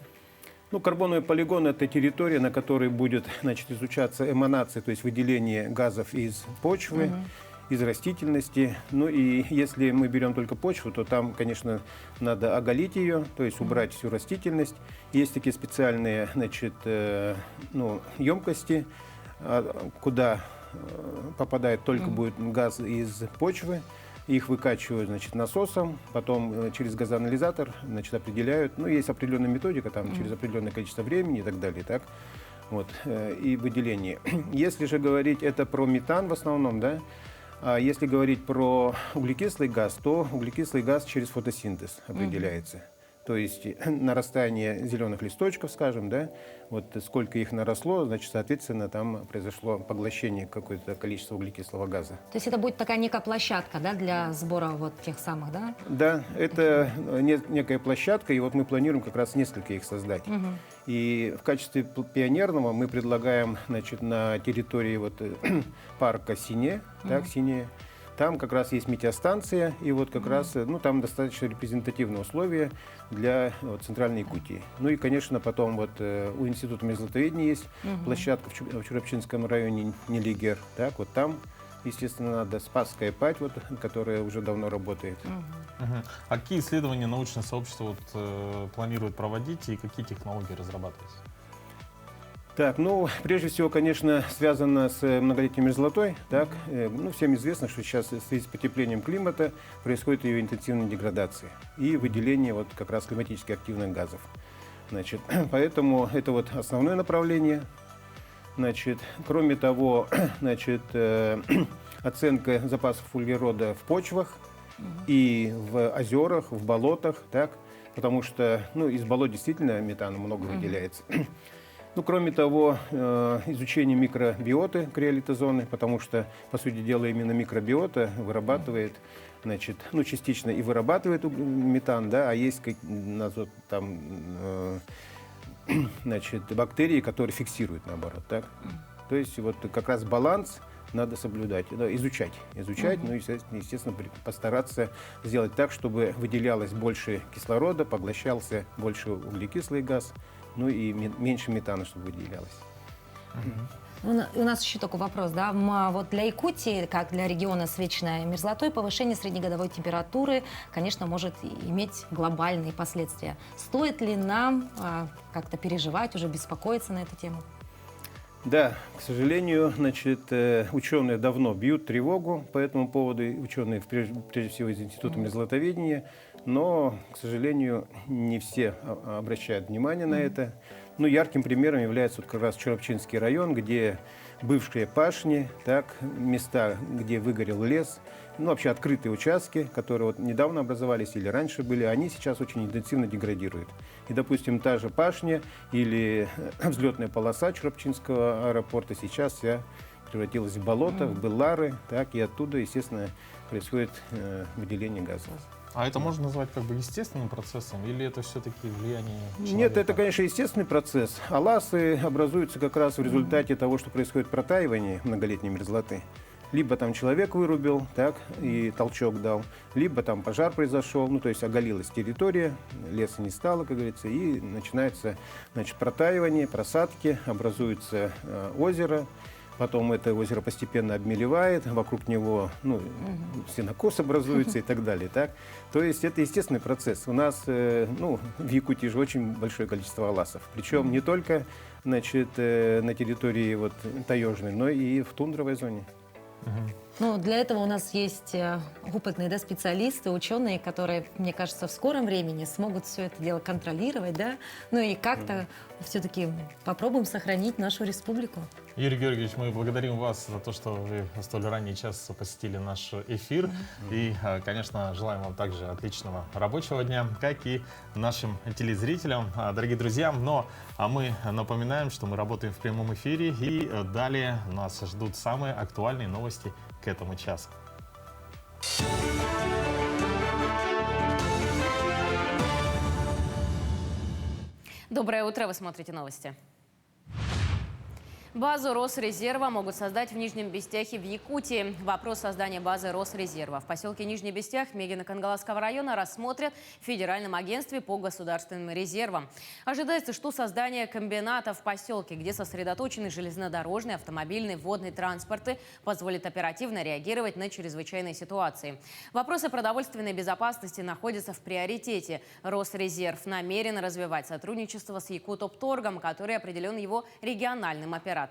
Ну, карбоновый полигон — это территория, на которой будет, значит, изучаться эманация, то есть выделение газов из почвы, из растительности. Ну и если мы берем только почву, то там, конечно, надо оголить ее, то есть убрать всю растительность. Есть такие специальные, значит, ну, емкости, куда попадает только будет газ из почвы. Их выкачивают, значит, насосом, потом через газоанализатор, значит, определяют. Ну, есть определенная методика, там, через определенное количество времени и так далее, так. Вот, и выделение. Если же говорить это про метан в основном, да, а если говорить про углекислый газ, то углекислый газ через фотосинтез определяется. То есть нарастание зеленых листочков, скажем, да, вот сколько их наросло, значит, соответственно, там произошло поглощение какое-то количества углекислого газа. То есть это будет такая некая площадка, да, для сбора вот тех самых, да? Да, это некая площадка, и вот мы планируем как раз несколько их создать. И в качестве пионерного мы предлагаем, значит, на территории вот парка Сине, так, Сине, там как раз есть метеостанция, и вот как раз, ну, там достаточно репрезентативные условия для вот, центральной Якутии. Ну и, конечно, потом вот у Института мерзлотоведения есть площадка в Чурапчинском районе Нелигер, так, вот там, естественно, надо Спасская Падь, вот, которая уже давно работает. А какие исследования научное сообщество вот, планирует проводить и какие технологии разрабатываются? Так, ну, прежде всего, конечно, связано с многолетней мерзлотой. Так, ну, всем известно, что сейчас в связи с потеплением климата происходит ее интенсивная деградация и выделение вот как раз климатически активных газов. Значит, поэтому это вот основное направление. Значит, кроме того, значит, оценка запасов углерода в почвах и в озерах, в болотах, так, потому что, ну, из болот действительно метана много выделяется. Ну, кроме того, изучение микробиоты криолитозоны, потому что, по сути дела, именно микробиота вырабатывает, значит, ну, частично и вырабатывает метан, да, а есть там, значит, бактерии, которые фиксируют, наоборот, так? То есть вот как раз баланс надо соблюдать, изучать, ну, естественно, постараться сделать так, чтобы выделялось больше кислорода, поглощался больше углекислый газ, ну и меньше метана, чтобы выделялось. У нас еще такой вопрос, да, вот для Якутии, как для региона с вечной мерзлотой, повышение среднегодовой температуры, конечно, может иметь глобальные последствия. Стоит ли нам как-то переживать, уже беспокоиться на эту тему? Да, к сожалению, значит, ученые давно бьют тревогу по этому поводу, ученые, прежде всего, из Института мерзлотоведения, но, к сожалению, не все обращают внимание на это. Ну, ярким примером является вот как раз Чоропчинский район, где бывшие пашни, так, места, где выгорел лес, ну, вообще открытые участки, которые вот недавно образовались или раньше были, они сейчас очень интенсивно деградируют. И, допустим, та же пашня или взлетная полоса Чоропчинского аэропорта сейчас вся превратилась в болото, в былары, так, и оттуда, естественно, происходит выделение газа. А это можно назвать как бы естественным процессом или это все-таки влияние человека? Нет, это, конечно, естественный процесс. А ласы образуются как раз в результате того, что происходит протаивание многолетней мерзлоты. Либо там человек вырубил, так, и толчок дал, либо там пожар произошел, ну, то есть оголилась территория, леса не стало, как говорится, и начинается, значит, протаивание, просадки, образуется озеро. Потом это озеро постепенно обмелевает, вокруг него, ну, сенокос образуется и так далее. Так? То есть это естественный процесс. У нас, ну, в Якутии же очень большое количество ласов. Причем не только, значит, на территории вот, таежной, но и в тундровой зоне. Ну, для этого у нас есть опытные, да, специалисты, ученые, которые, мне кажется, в скором времени смогут все это дело контролировать, да, ну и как-то все-таки попробуем сохранить нашу республику. Юрий Георгиевич, мы благодарим вас за то, что вы в столь ранний час посетили наш эфир. И, конечно, желаем вам также отличного рабочего дня, как и нашим телезрителям, дорогие друзья. Но мы напоминаем, что мы работаем в прямом эфире, и далее нас ждут самые актуальные новости к этому часу. Доброе утро, вы смотрите новости. Базу Росрезерва могут создать в Нижнем Бестяхе в Якутии. Вопрос создания базы Росрезерва в поселке Нижний Бестях Мегино-Кангаласского района рассмотрят в Федеральном агентстве по государственным резервам. Ожидается, что создание комбината в поселке, где сосредоточены железнодорожные, автомобильные, водные транспорты, позволит оперативно реагировать на чрезвычайные ситуации. Вопросы продовольственной безопасности находятся в приоритете. Росрезерв намерен развивать сотрудничество с Якутопторгом, который определен его региональным оператором.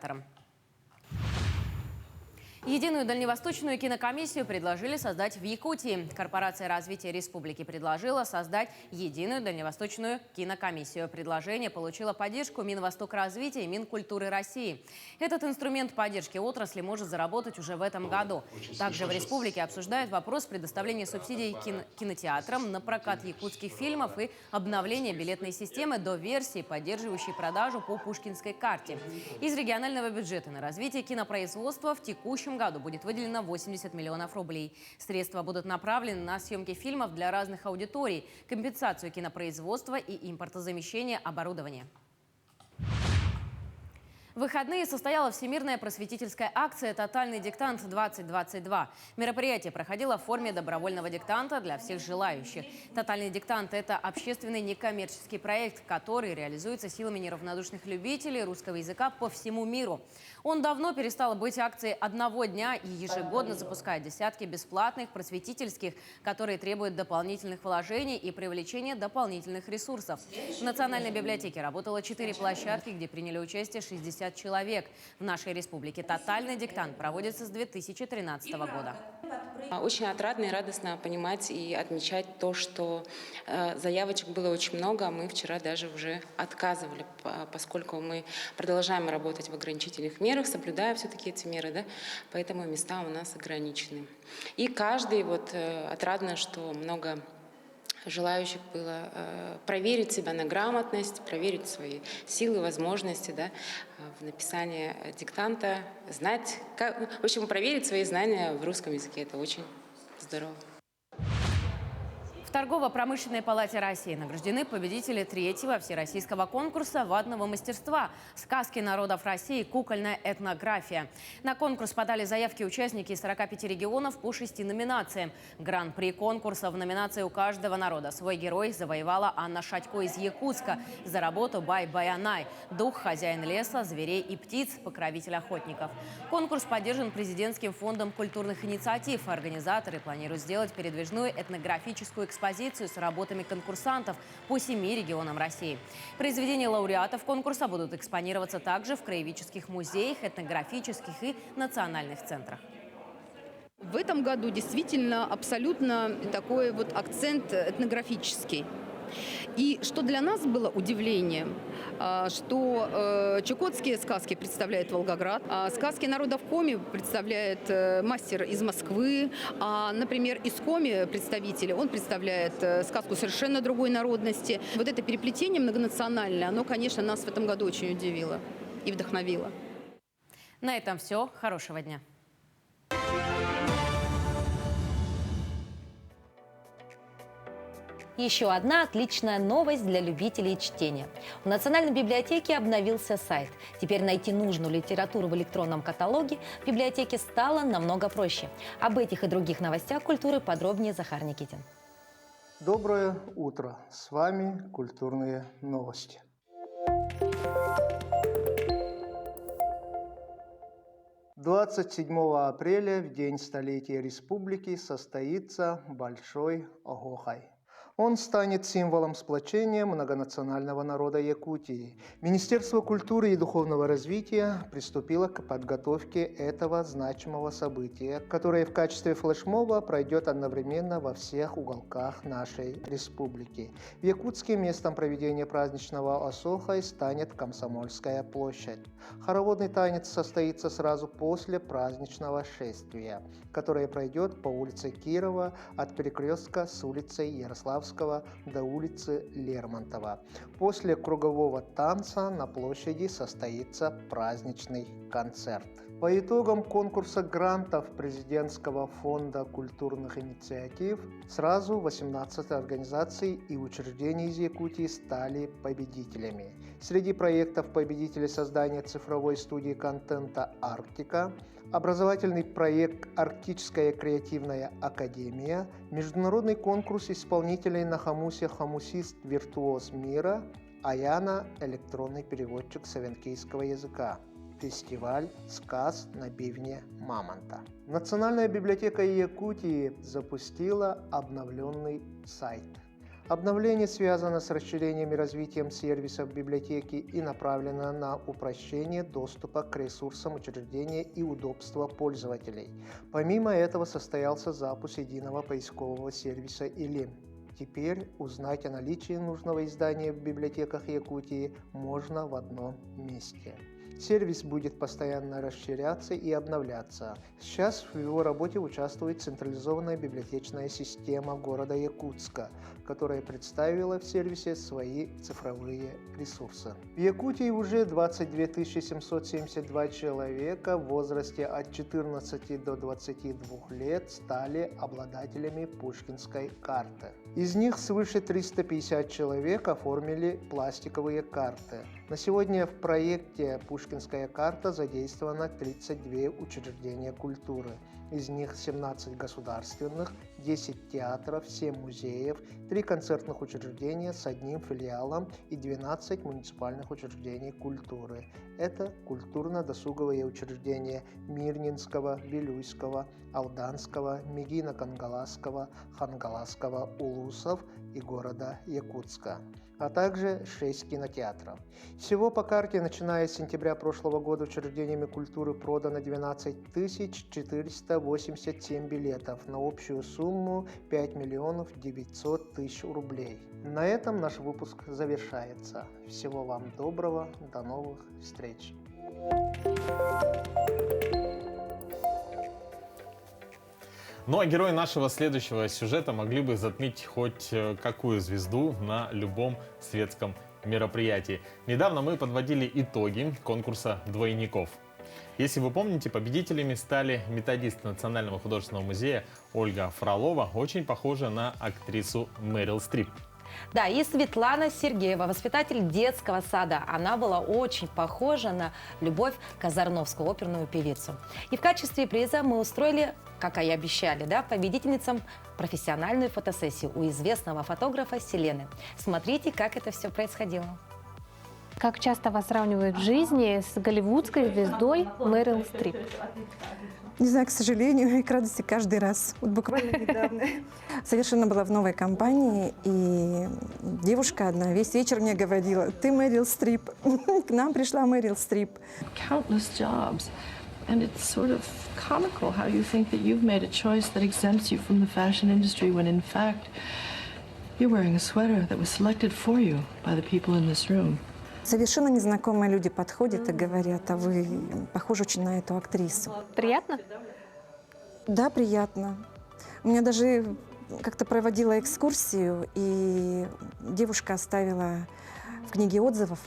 Единую дальневосточную кинокомиссию предложили создать в Якутии. Корпорация развития республики предложила создать единую дальневосточную кинокомиссию. Предложение получило поддержку Минвостокразвития и Минкультуры России. Этот инструмент поддержки отрасли может заработать уже в этом году. Также в республике обсуждают вопрос предоставления субсидий кинотеатрам на прокат якутских фильмов и обновления билетной системы до версии, поддерживающей продажу по Пушкинской карте. Из регионального бюджета на развитие кинопроизводства в текущем году будет выделено 80 миллионов рублей. Средства будут направлены на съемки фильмов для разных аудиторий, компенсацию кинопроизводства и импортозамещение оборудования. В выходные состоялась всемирная просветительская акция «Тотальный диктант-2022». Мероприятие проходило в форме добровольного диктанта для всех желающих. «Тотальный диктант» – это общественный некоммерческий проект, который реализуется силами неравнодушных любителей русского языка по всему миру. Он давно перестал быть акцией одного дня и ежегодно запускает десятки бесплатных просветительских, которые требуют дополнительных вложений и привлечения дополнительных ресурсов. В Национальной библиотеке работало 4 площадки, где приняли участие 60 человек. В нашей республике «Тотальный диктант» проводится с 2013 года. Очень отрадно и радостно понимать и отмечать то, что заявочек было очень много, а мы вчера даже уже отказывали, поскольку мы продолжаем работать в ограничительных мерах, соблюдая все-таки эти меры, да, поэтому места у нас ограничены. И каждый, отрадно, что много желающих было проверить себя на грамотность, проверить свои силы, возможности, да, в написании диктанта, знать, в общем, проверить свои знания в русском языке. Это очень здорово. В Торгово-промышленной палате России награждены победители 3-го всероссийского конкурса ватного мастерства «Сказки народов России. Кукольная этнография». На конкурс подали заявки участники из 45 регионов по 6 номинациям. Гран-при конкурса в номинации «У каждого народа свой герой» завоевала Анна Шатько из Якутска за работу «Бай-Баянай» – дух, хозяин леса, зверей и птиц, покровитель охотников. Конкурс поддержан президентским фондом культурных инициатив. Организаторы планируют сделать передвижную этнографическую экспозицию с работами конкурсантов по 7 регионам России. Произведения лауреатов конкурса будут экспонироваться также в краеведческих музеях, этнографических и национальных центрах. В этом году действительно абсолютно такой вот акцент этнографический. И что для нас было удивлением, что чукотские сказки представляет Волгоград, а сказки народов Коми представляет мастер из Москвы, а, например, из Коми представитель, он представляет сказку совершенно другой народности. Вот это переплетение многонациональное, оно, конечно, нас в этом году очень удивило и вдохновило. На этом все. Хорошего дня. Еще одна отличная новость для любителей чтения. У Национальной библиотеки обновился сайт. Теперь найти нужную литературу в электронном каталоге в библиотеке стало намного проще. Об этих и других новостях культуры подробнее Захар Никитин. Доброе утро! С вами «Культурные новости». «27 апреля, в день столетия республики, состоится Большой Огохай. Он станет символом сплочения многонационального народа Якутии. Министерство культуры и духовного развития приступило к подготовке этого значимого события, которое в качестве флешмоба пройдет одновременно во всех уголках нашей республики. В Якутске местом проведения праздничного Осохай станет Комсомольская площадь. Хороводный танец состоится сразу после праздничного шествия, которое пройдет по улице Кирова от перекрестка с улицей Ярославского до улицы Лермонтова. После кругового танца на площади состоится праздничный концерт. По итогам конкурса грантов Президентского фонда культурных инициатив сразу 18 организаций и учреждений из Якутии стали победителями. Среди проектов победители создания цифровой студии контента «Арктика», образовательный проект «Арктическая креативная академия», международный конкурс исполнителей на хомусе «Хомусист-виртуоз мира», Аяна – электронный переводчик савенкийского языка, фестиваль «Сказ на бивне мамонта». Национальная библиотека Якутии запустила обновленный сайт. Обновление связано с расширением и развитием сервисов библиотеки и направлено на упрощение доступа к ресурсам учреждения и удобства пользователей. Помимо этого состоялся запуск единого поискового сервиса «Илим». Теперь узнать о наличии нужного издания в библиотеках Якутии можно в одном месте. Сервис будет постоянно расширяться и обновляться. Сейчас в его работе участвует централизованная библиотечная система города Якутска, которая представила в сервисе свои цифровые ресурсы. В Якутии уже 22 772 человека в возрасте от 14 до 22 лет стали обладателями Пушкинской карты. Из них свыше 350 человек оформили пластиковые карты. На сегодня в проекте «Пушкинская карта» задействовано 32 учреждения культуры. Из них 17 государственных, 10 театров, 7 музеев, 3 концертных учреждения с одним филиалом и 12 муниципальных учреждений культуры. Это культурно-досуговые учреждения Мирнинского, Вилюйского, Алданского, Мегино-Кангаласского, Хангаласского, Улусов и города Якутска, а также 6 кинотеатров. Всего по карте, начиная с сентября прошлого года, учреждениями культуры продано 12 487 билетов на общую сумму 5 900 000 рублей. На этом наш выпуск завершается. Всего вам доброго, до новых встреч! Ну а герои нашего следующего сюжета могли бы затмить хоть какую звезду на любом светском мероприятии. Недавно мы подводили итоги конкурса двойников. Если вы помните, победителями стали методист Национального художественного музея Ольга Фролова, очень похожая на актрису Мэрил Стрип. Да, и Светлана Сергеева, воспитатель детского сада. Она была очень похожа на Любовь Казарновскую, оперную певицу. И в качестве приза мы устроили, как и обещали, да, победительницам профессиональную фотосессию у известного фотографа Селены. Смотрите, как это все происходило. Как часто вас сравнивают в жизни с голливудской звездой Мэрил Стрип? Не знаю, к сожалению, и к радости каждый раз. Вот буквально недавно. Совершенно была в новой компании, и девушка одна весь вечер мне говорила: ты Мэрил Стрип. К нам пришла Мэрил Стрип. Countless jobs. And it's sort of comical how you think that you've made a choice that exempts you from the fashion industry when in fact you're wearing a sweater that was selected for you by the people in this room. Совершенно незнакомые люди подходят и говорят: а вы похожи очень на эту актрису. Приятно? Да, приятно. У меня даже как-то проводила экскурсию, и девушка оставила в книге отзывов.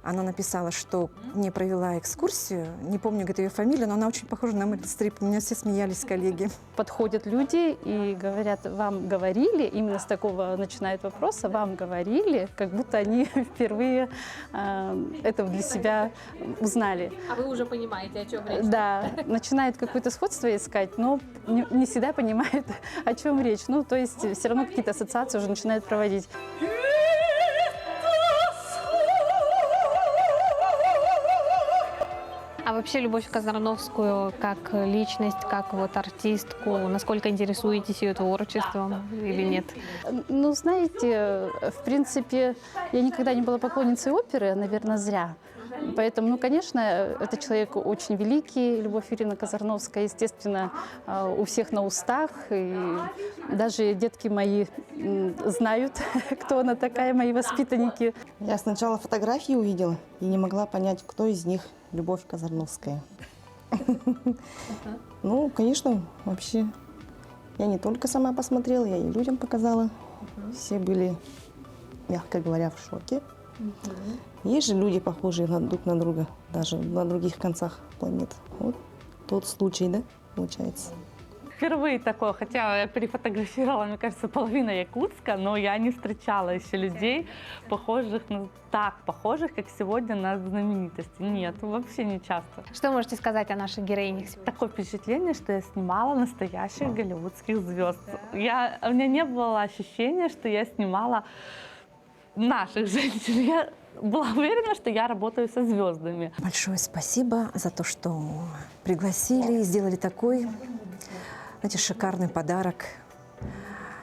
Она написала, что мне провела экскурсию, не помню, говорит, ее фамилию, но она очень похожа на Мэрил Стрип. У меня все смеялись, коллеги. Подходят люди и говорят: вам говорили, именно с такого начинают вопроса, вам говорили, как будто они впервые это для себя узнали. А вы уже понимаете, о чем речь? Да, начинают какое-то сходство искать, но не всегда понимают, о чем речь. Ну, то есть все равно какие-то ассоциации уже начинают проводить. А вообще Любовь Казарновскую как личность, как вот артистку, насколько интересуетесь ее творчеством или нет? Ну, знаете, в принципе, я никогда не была поклонницей оперы, наверное, зря. Поэтому, ну, конечно, это человек очень великий, Любовь Юрьевна Казарновская, естественно, у всех на устах. И даже детки мои знают, кто она такая, мои воспитанники. Я сначала фотографии увидела и не могла понять, кто из них Любовь Казарновская. Ну, конечно, вообще, я не только сама посмотрела, я и людям показала. Все были, мягко говоря, в шоке. Есть же люди, похожие друг на друга, даже на других концах планет. Вот тот случай, да, получается. Впервые такое, хотя я перефотографировала, мне кажется, половина Якутска, но я не встречала еще людей, похожих, ну, так похожих, как сегодня на знаменитости. Нет, вообще не часто. Что можете сказать о наших героинях? Такое впечатление, что я снимала настоящих голливудских звезд. У меня не было ощущения, что я снимала наших женщин. Я была уверена, что я работаю со звездами. Большое спасибо за то, что пригласили и сделали такой, знаете, шикарный подарок,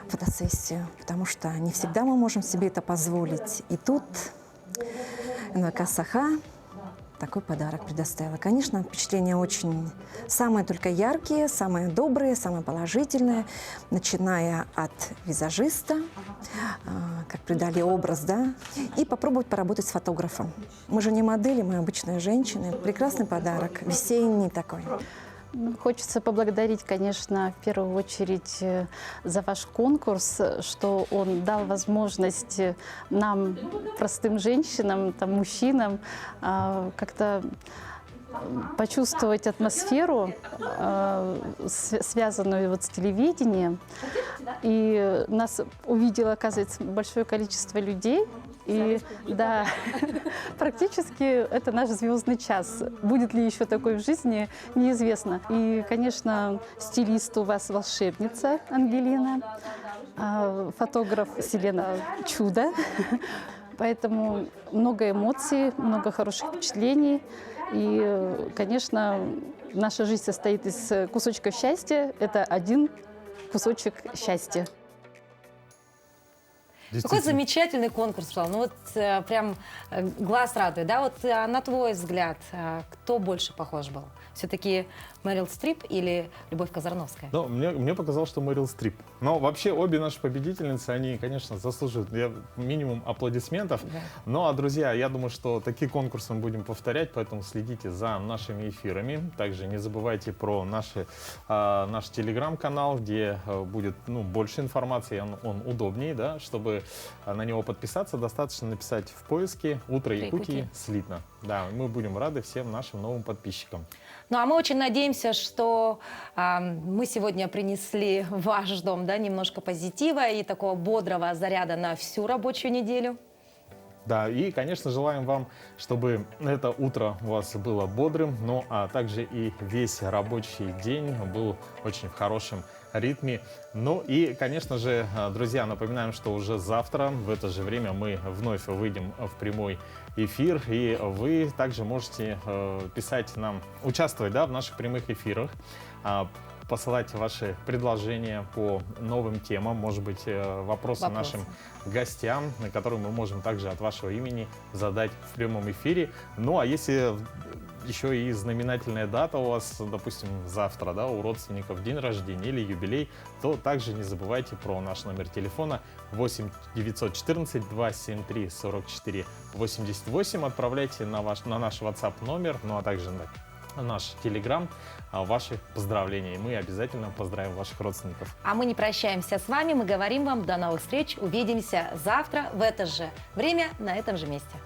фотосессию, потому что не всегда мы можем себе это позволить. И тут НВК «Саха» такой подарок предоставила. Конечно, впечатления очень самые только яркие, самые добрые, самые положительные, начиная от визажиста, как придали образ, да, и попробовать поработать с фотографом. Мы же не модели, мы обычные женщины. Прекрасный подарок, весенний такой. Хочется поблагодарить, конечно, в первую очередь за ваш конкурс, что он дал возможность нам, простым женщинам, там, мужчинам, как-то почувствовать атмосферу, связанную вот с телевидением. И нас увидело, оказывается, большое количество людей. И да, практически это наш звездный час. Будет ли еще такой в жизни, неизвестно. И, конечно, стилист у вас волшебница Ангелина, фотограф Селена чудо. Поэтому много эмоций, много хороших впечатлений. И, конечно, наша жизнь состоит из кусочка счастья. Это один кусочек счастья. Какой замечательный конкурс был. Ну вот прям глаз радует. Да? Вот на твой взгляд, кто больше похож был? Все-таки Мэрил Стрип или Любовь Казарновская? Ну, мне показалось, что Мэрил Стрип. Но вообще обе наши победительницы, они, конечно, заслуживают минимум аплодисментов. Да. Ну, а, друзья, я думаю, что такие конкурсы мы будем повторять, поэтому следите за нашими эфирами. Также не забывайте про наш телеграм-канал, где будет больше информации, он удобнее, да, чтобы на него подписаться, достаточно написать в поиске «Утро Якутии» слитно. Да, мы будем рады всем нашим новым подписчикам. Ну, а мы очень надеемся, что мы сегодня принесли в ваш дом, да, немножко позитива и такого бодрого заряда на всю рабочую неделю. Да, и, конечно, желаем вам, чтобы это утро у вас было бодрым, ну, а также и весь рабочий день был очень в хорошем ритме. Ну и, конечно же, друзья, напоминаем, что уже завтра в это же время мы вновь выйдем в прямой эфир, и вы также можете писать нам, участвовать, да, в наших прямых эфирах, посылать ваши предложения по новым темам, может быть, вопросы нашим гостям, на которые мы можем также от вашего имени задать в прямом эфире. Ну, а если еще и знаменательная дата у вас, допустим, завтра, да, у родственников день рождения или юбилей, то также не забывайте про наш номер телефона 8 914 273 44 88. Отправляйте на наш WhatsApp номер, ну а также на наш Telegram ваши поздравления. И мы обязательно поздравим ваших родственников. А мы не прощаемся с вами, мы говорим вам до новых встреч. Увидимся завтра в это же время на этом же месте.